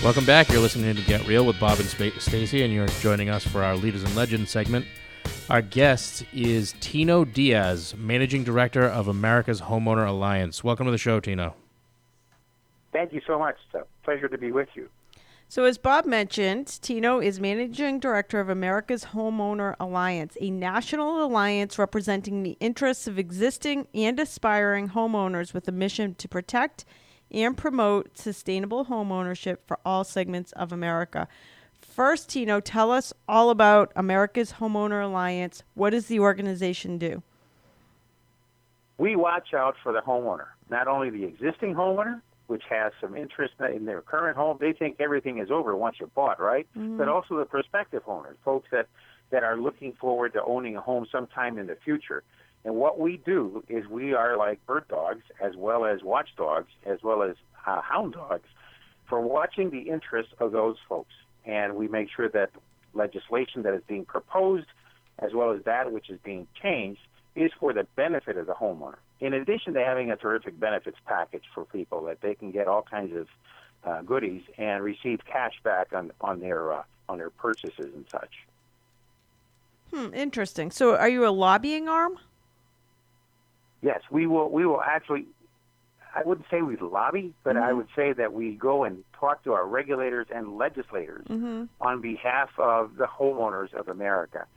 Welcome back. You're listening to Get Real with Bob and Stacy, and you're joining us for our Leaders and Legends segment. Our guest is Tino Diaz, Managing Director of America's Homeowner Alliance. Welcome to the show, Tino. Thank you so much. It's a pleasure to be with you. So as Bob mentioned, Tino is Managing Director of America's Homeowner Alliance, a national alliance representing the interests of existing and aspiring homeowners with a mission to protect and promote sustainable homeownership for all segments of America. First, Tino, tell us all about America's Homeowner Alliance. What does the organization do? We watch out for the homeowner, not only the existing homeowner, which has some interest in their current home. They think everything is over once you're bought, right? Mm-hmm. But also the prospective owners, folks that are looking forward to owning a home sometime in the future. And what we do is we are like bird dogs, as well as watchdogs, as well as hound dogs, for watching the interests of those folks. And we make sure that legislation that is being proposed, as well as that which is being changed, is for the benefit of the homeowner. In addition to having a terrific benefits package for people, that they can get all kinds of goodies and receive cash back on their purchases and such. Interesting. So are you a lobbying arm? Yes, we will actually, I wouldn't say we lobby, but I would say that we go and talk to our regulators and legislators on behalf of the homeowners of America.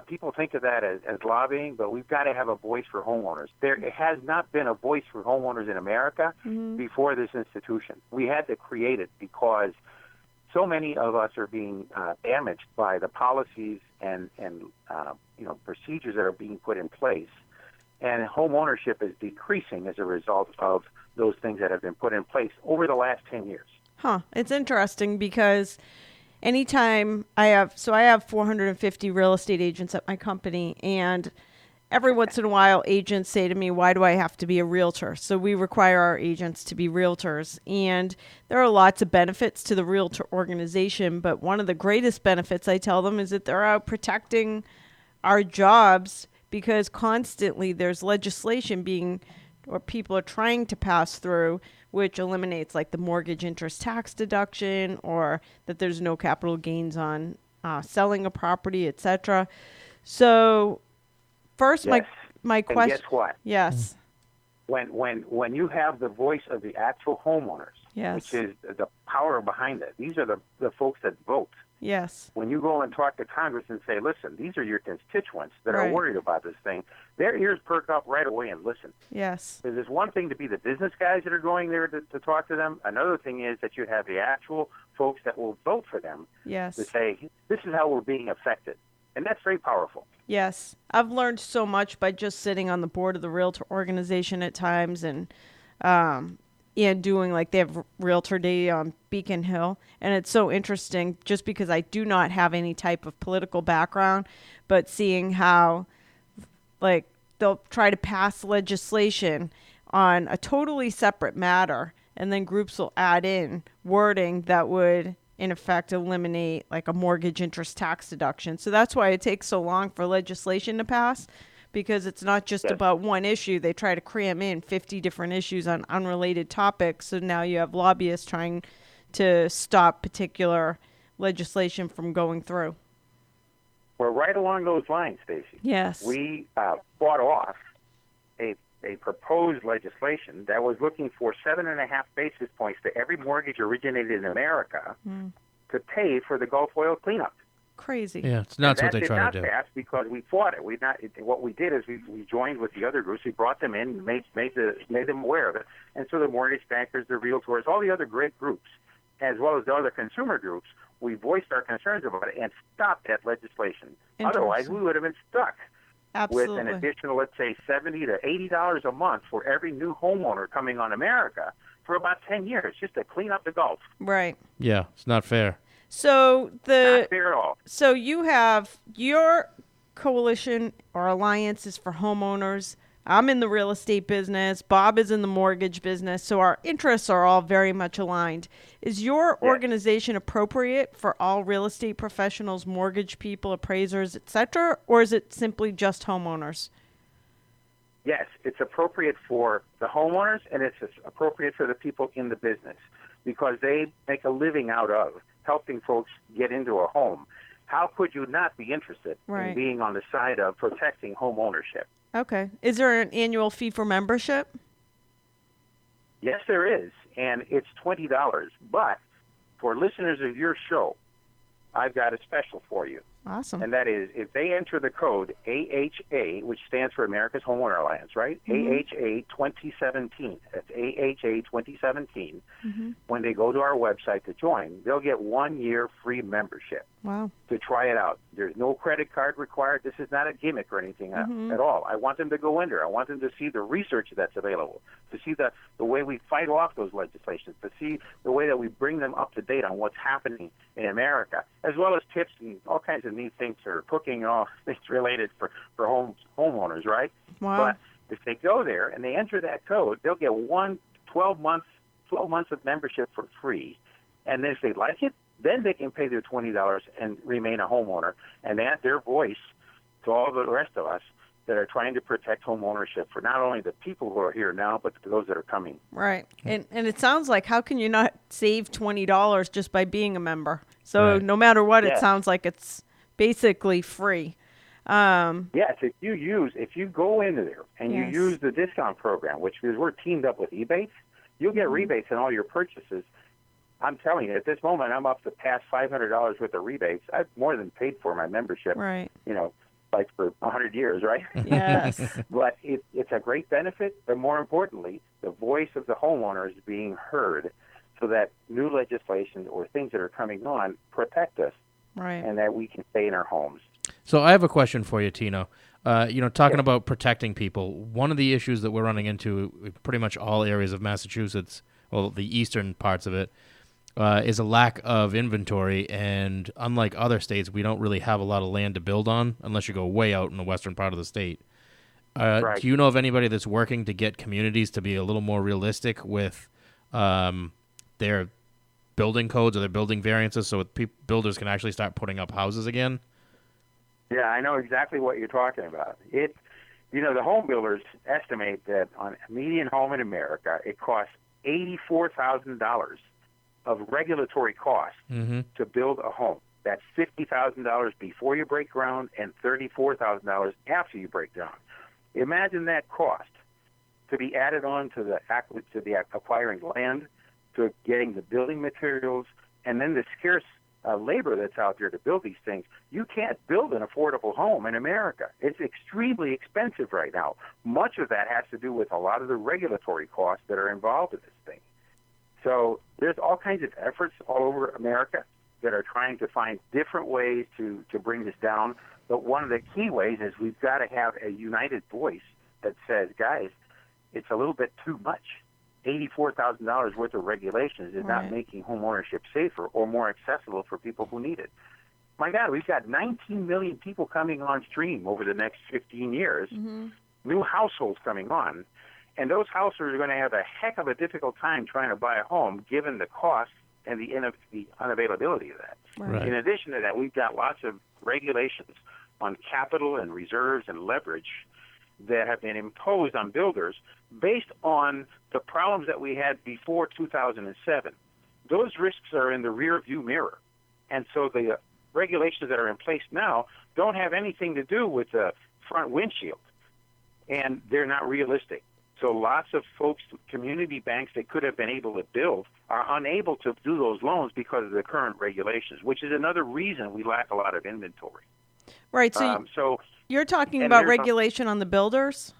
People think of that as lobbying, but we've got to have a voice for homeowners. There has not been a voice for homeowners in America before this institution. We had to create it because so many of us are being damaged by the policies and procedures that are being put in place. And home ownership is decreasing as a result of those things that have been put in place over the last 10 years. It's interesting because anytime I have 450 real estate agents at my company, and every once in a while agents say to me, why do I have to be a realtor? So we require our agents to be realtors. And there are lots of benefits to the realtor organization, but one of the greatest benefits, I tell them, is that they're out protecting our jobs, because constantly there's legislation or people are trying to pass through, which eliminates like the mortgage interest tax deduction, or that there's no capital gains on selling a property, etc. So first, yes. my question. And guess what? Yes. When you have the voice of the actual homeowners, which is the power behind it, these are the folks that vote. Yes. When you go and talk to Congress and say, listen, these are your constituents that are worried about this thing, their ears perk up right away and listen. Yes. Because it's one thing to be the business guys that are going there to talk to them. Another thing is that you have the actual folks that will vote for them to say, this is how we're being affected. And that's very powerful. Yes. I've learned so much by just sitting on the board of the realtor organization at times, and doing, like, they have Realtor Day on Beacon Hill. And it's so interesting just because I do not have any type of political background, but seeing how, like, they'll try to pass legislation on a totally separate matter, and then groups will add in wording that would, in effect, eliminate, like, a mortgage interest tax deduction. So that's why it takes so long for legislation to pass, because it's not just about one issue. They try to cram in 50 different issues on unrelated topics. So now you have lobbyists trying to stop particular legislation from going through. Well, right along those lines, Stacy. Yes. We fought off a proposed legislation that was looking for 7.5 basis points to every mortgage originated in America to pay for the Gulf oil cleanup. Crazy. Yeah, it's nuts what they try to do. That did not pass because we fought it. What we did is we joined with the other groups. We brought them in, made them aware of it. And so the mortgage bankers, the realtors, all the other great groups, as well as the other consumer groups, we voiced our concerns about it and stopped that legislation. Otherwise, we would have been stuck with an additional, let's say, $70 to $80 a month for every new homeowner coming on America for about 10 years just to clean up the Gulf. Right. Yeah, it's not fair. So not fair at all. So you have your coalition or alliance is for homeowners. I'm in the real estate business. Bob is in the mortgage business. So our interests are all very much aligned. Is your organization appropriate for all real estate professionals, mortgage people, appraisers, etc., or is it simply just homeowners? Yes, it's appropriate for the homeowners, and it's appropriate for the people in the business because they make a living out of helping folks get into a home. How could you not be interested in being on the side of protecting home ownership? Okay. Is there an annual fee for membership? Yes, there is, and it's $20. But for listeners of your show, I've got a special for you. Awesome. And that is, if they enter the code AHA, which stands for America's Homeowner Alliance, right? AHA 2017. That's AHA 2017. When they go to our website to join, they'll get 1 year free membership. Wow. To try it out. There's no credit card required. This is not a gimmick or anything at all. I want them to go in there. I want them to see the research that's available, to see the way we fight off those legislations, to see the way that we bring them up to date on what's happening in America, as well as tips and all kinds of neat things for cooking and all things related for homeowners, right? Wow. But if they go there and they enter that code, they'll get 12 months of membership for free. And then if they like it, then they can pay their $20 and remain a homeowner and add their voice to all the rest of us that are trying to protect home ownership for not only the people who are here now, but for those that are coming. Right. And it sounds like, how can you not save $20 just by being a member? So no matter what, it sounds like it's basically free. Yes, if you go into there and you use the discount program, which is we're teamed up with Ebates, you'll get rebates on all your purchases. I'm telling you, at this moment, I'm up to past $500 worth of rebates. I've more than paid for my membership, right? Like for 100 years, right? Yes. But it's a great benefit, but more importantly, the voice of the homeowner is being heard so that new legislation or things that are coming on protect us, right? And that we can stay in our homes. So I have a question for you, Tino. Talking about protecting people, one of the issues that we're running into in pretty much all areas of Massachusetts, well, the eastern parts of it, is a lack of inventory, and unlike other states, we don't really have a lot of land to build on unless you go way out in the western part of the state. Right. Do you know of anybody that's working to get communities to be a little more realistic with their building codes or their building variances so builders can actually start putting up houses again? Yeah, I know exactly what you're talking about. The home builders estimate that on a median home in America, it costs $84,000 of regulatory costs to build a home. That's $50,000 before you break ground and $34,000 after you break ground. Imagine that cost to be added on to the acquiring land, to getting the building materials, and then the scarce labor that's out there to build these things. You can't build an affordable home in America. It's extremely expensive right now. Much of that has to do with a lot of the regulatory costs that are involved in this thing. So there's all kinds of efforts all over America that are trying to find different ways to bring this down. But one of the key ways is we've got to have a united voice that says, guys, it's a little bit too much. $84,000 worth of regulations is not making home ownership safer or more accessible for people who need it. My God, we've got 19 million people coming on stream over the next 15 years, new households coming on. And those households are going to have a heck of a difficult time trying to buy a home given the cost and the unavailability of that. Right. In addition to that, we've got lots of regulations on capital and reserves and leverage that have been imposed on builders based on the problems that we had before 2007. Those risks are in the rear view mirror. And so the regulations that are in place now don't have anything to do with the front windshield, and they're not realistic. So lots of folks, community banks that could have been able to build are unable to do those loans because of the current regulations, which is another reason we lack a lot of inventory. Right. So you're talking about regulation on the builders?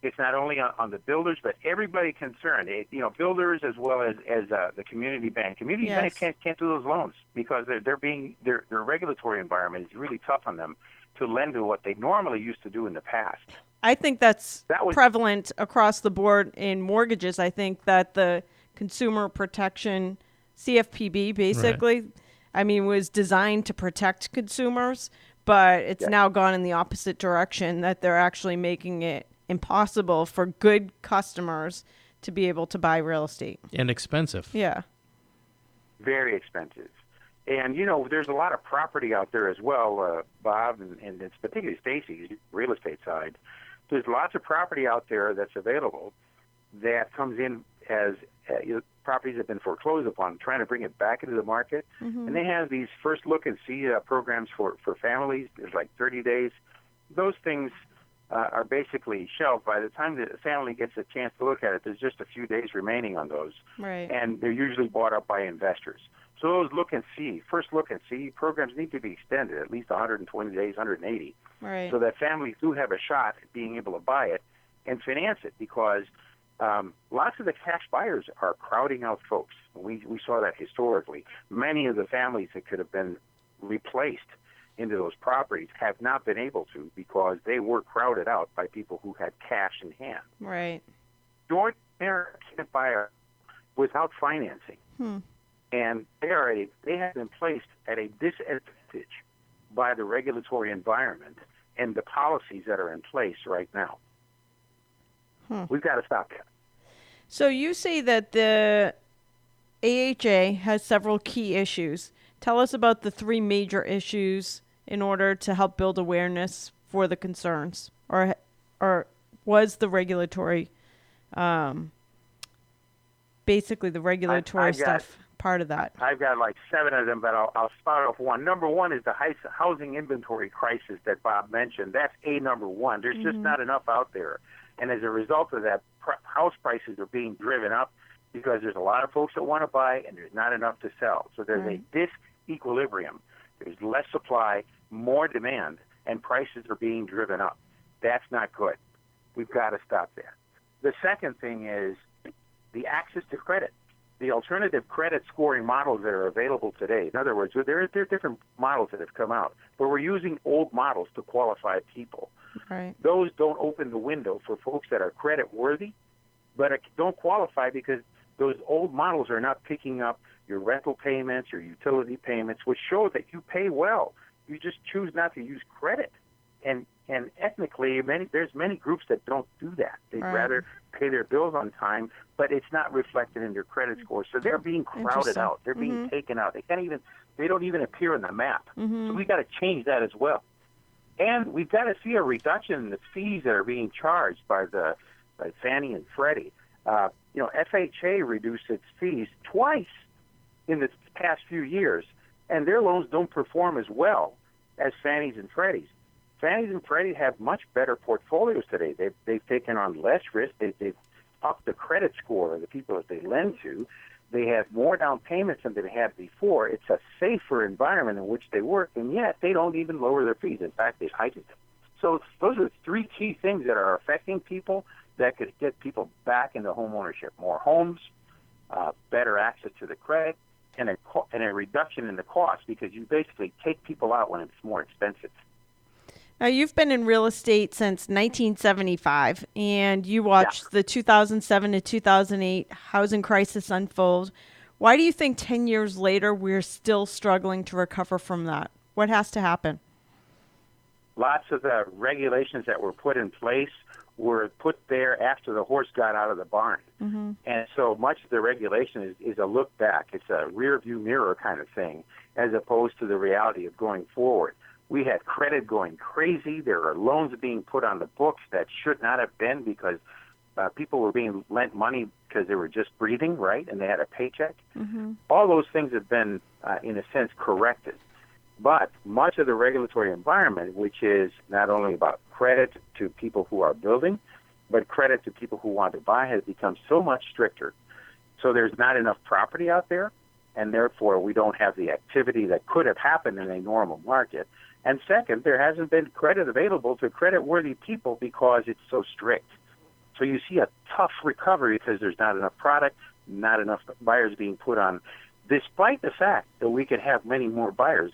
It's not only on the builders, but everybody concerned. Builders as well as the community bank. Community banks can't do those loans because their regulatory environment is really tough on them to lend to what they normally used to do in the past. I think that was prevalent across the board in mortgages. I think that the Consumer Protection CFPB basically, was designed to protect consumers, but it's now gone in the opposite direction, that they're actually making it impossible for good customers to be able to buy real estate. And expensive. Yeah. Very expensive. And, there's a lot of property out there as well, Bob, and it's particularly Stacy's real estate side, there's lots of property out there that's available that comes in as properties have been foreclosed upon, trying to bring it back into the market. Mm-hmm. And they have these first look and see programs for families. There's like 30 days. Those things are basically shelved. By the time the family gets a chance to look at it, there's just a few days remaining on those. Right. And they're usually bought up by investors. So those first look and see programs need to be extended at least 120 days, 180, Right. so that families do have a shot at being able to buy it and finance it, because lots of the cash buyers are crowding out folks. We saw that historically. Many of the families that could have been replaced into those properties have not been able to, because they were crowded out by people who had cash in hand. Right. George America can't buy without financing. And they have been placed at a disadvantage by the regulatory environment and the policies that are in place right now. We've got to stop that. So you say that the AHA has several key issues. Tell us about the three major issues in order to help build awareness for the concerns, or was the regulatory, basically the regulatory stuff part of that? I've got like 7 of them, but I'll start off one. Number one is the housing inventory crisis that Bob mentioned. That's number one. There's just not enough out there. And as a result of that, house prices are being driven up because there's a lot of folks that want to buy and there's not enough to sell. So there's a disequilibrium. There's less supply, more demand, and prices are being driven up. That's not good. We've got to stop that. The second thing is the access to credit. The alternative credit scoring models that are available today. In other words, there are different models that have come out, but we're using old models to qualify people. Right. Those don't open the window for folks that are credit worthy, but don't qualify because those old models are not picking up your rental payments, your utility payments, which show that you pay well. You just choose not to use credit. And ethnically, there's many groups that don't do that. They'd rather pay their bills on time, but it's not reflected in their credit score. So they're being crowded out. They're being taken out. They don't even appear on the map. So we've got to change that as well. And we've got to see a reduction in the fees that are being charged by Fannie and Freddie. FHA reduced its fees twice in the past few years, and their loans don't perform as well as Fannie's and Freddie's. Fannie's and Freddie have much better portfolios today. They've taken on less risk. They've upped the credit score of the people that they lend to. They have more down payments than they had before. It's a safer environment in which they work, and yet they don't even lower their fees. In fact, they heighten them. So those are 3 key things that are affecting people that could get people back into home ownership. More homes, better access to the credit, and a reduction in the cost, because you basically take people out when it's more expensive. Now, you've been in real estate since 1975, and you watched the 2007 to 2008 housing crisis unfold. Why do you think 10 years later we're still struggling to recover from that? What has to happen? Lots of the regulations that were put in place were put there after the horse got out of the barn. And so much of the regulation is a look back. It's a rear view mirror kind of thing, as opposed to the reality of going forward. We had credit going crazy. There are loans being put on the books that should not have been, because people were being lent money because they were just breathing, right, and they had a paycheck. All those things have been, in a sense, corrected. But much of the regulatory environment, which is not only about credit to people who are building, but credit to people who want to buy, has become so much stricter. So there's not enough property out there, and therefore we don't have the activity that could have happened in a normal market. And second, there hasn't been credit available to credit-worthy people because it's so strict. So you see a tough recovery because there's not enough product, not enough buyers being put on. Despite the fact that we could have many more buyers,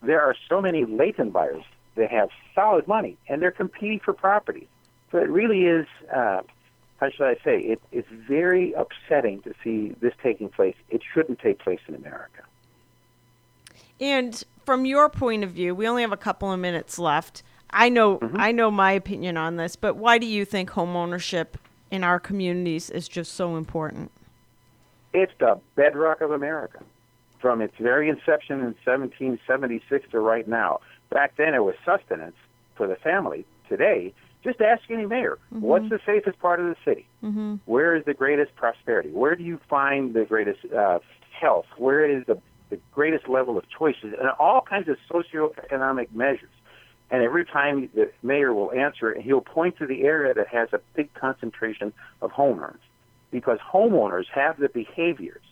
there are so many latent buyers that have solid money, and they're competing for property. So it really is, how should I say, it's very upsetting to see this taking place. It shouldn't take place in America. And from your point of view, we only have a couple of minutes left. I know my opinion on this, but why do you think home ownership in our communities is just so important? It's the bedrock of America. From its very inception in 1776 to right now. Back then it was sustenance for the family. Today Just ask any mayor, what's the safest part of the city? Where is the greatest prosperity? Where do you find the greatest health? Where is the greatest level of choices? And all kinds of socioeconomic measures. And every time the mayor will answer, he'll point to the area that has a big concentration of homeowners, because homeowners have the behaviors.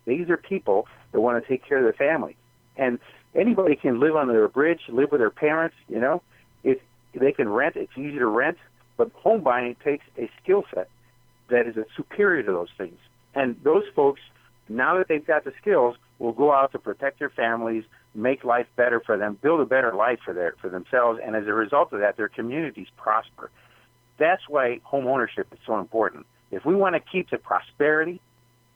These are people that want to take care of their family. And anybody can live under a bridge, live with their parents, you know. If they can rent, it's easy to rent, but home buying takes a skill set that is superior to those things. And those folks, now that they've got the skills, will go out to protect their families, make life better for them, build a better life for themselves, and as a result of that, their communities prosper. That's why home ownership is so important. If we want to keep the prosperity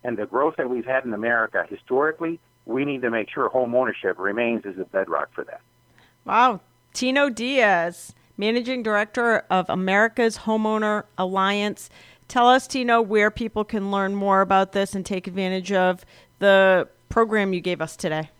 and the growth that we've had in America historically, we need to make sure home ownership remains as a bedrock for that. Wow. Tino Diaz, Managing Director of America's Homeowner Alliance. Tell us, Tino, where people can learn more about this and take advantage of the program you gave us today.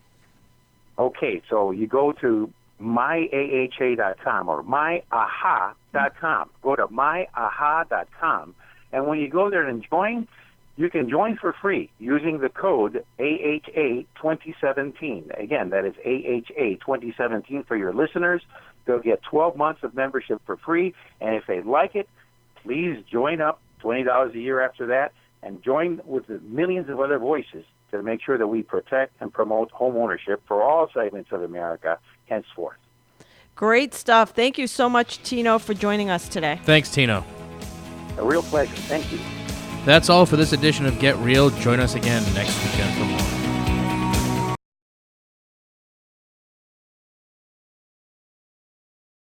Okay, so you go to myaha.com or myaha.com. Go to myaha.com, and when you go there and join, you can join for free using the code AHA 2017. Again, that is AHA 2017 for your listeners. They'll get 12 months of membership for free, and if they like it, please join up, $20 a year after that, and join with the millions of other voices to make sure that we protect and promote home ownership for all segments of America henceforth. Great stuff. Thank you so much, Tino, for joining us today. Thanks, Tino. A real pleasure. Thank you. That's all for this edition of Get Real. Join us again next weekend for more.